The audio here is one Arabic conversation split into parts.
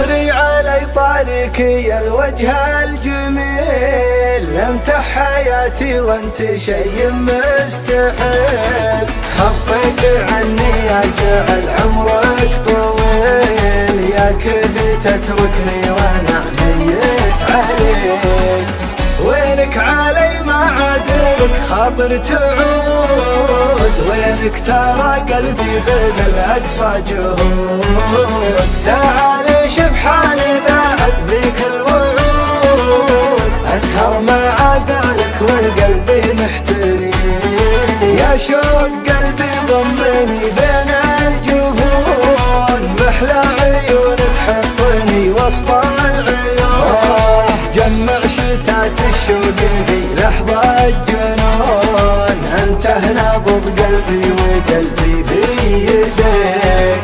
يطري علي طارك يا الوجه الجميل، انت حياتي وانت شي مستحيل. خطيت عني اجعل عمرك طويل، يا كذا تتركني وانا حنيت عليك. وينك علي ما عادلك خاطر تعود، وينك ترى قلبي بذل اقصى جهود. تعالي شوف حالي بعد ذيك الوعود، اسهر مع زالك وقلبي محتري. يا شوق قلبي ضمني بين الجفون، محلى عيونك حطني وسط العيون. جمع شتات الشوق في لحظة جنون، انت هنا بقلبي وقلبي في يديك.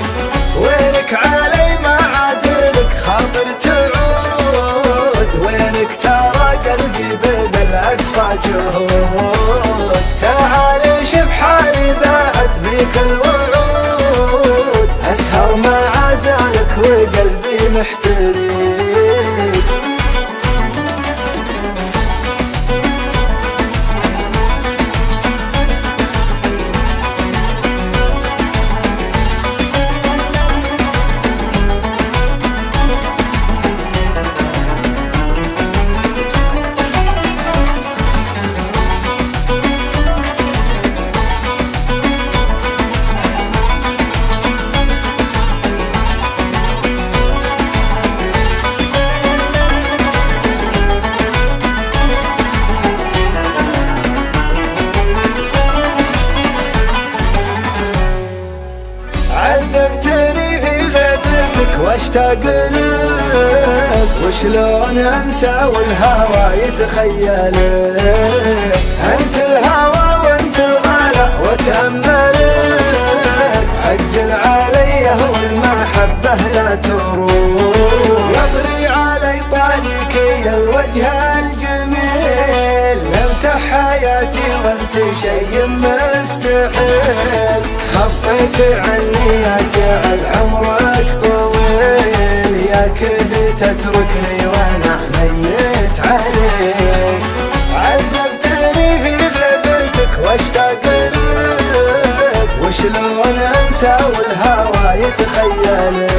وينك علي ما عادلك خاطر تعود، وينك ترى قلبي بذل اقصى جهود. تعالي شوف حالي بعد ذيك الوعود، اسهر مع زالك وقلبي محتري. عذبتني في غيبتك واشتاق لك، وشلون انسى والهوى يتخيلك. انت الهوى وانت الغلا وتأملك، عجل علي والمحبة لا تروح. يطري علي طريقك يا الوجه الجميل، انت حياتي وانت شي مستحيل. خطيت عني اجعل عمرك طويل، يا كذا تتركني وانا حنيت عليك. عذبتني في غيبتك واشتاق لك، وشلون انسى والهوى يتخيلك.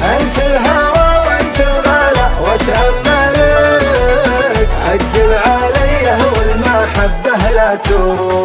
انت الهوى وانت الغلا وتأملك، عجل علي والمحبة لا تروح.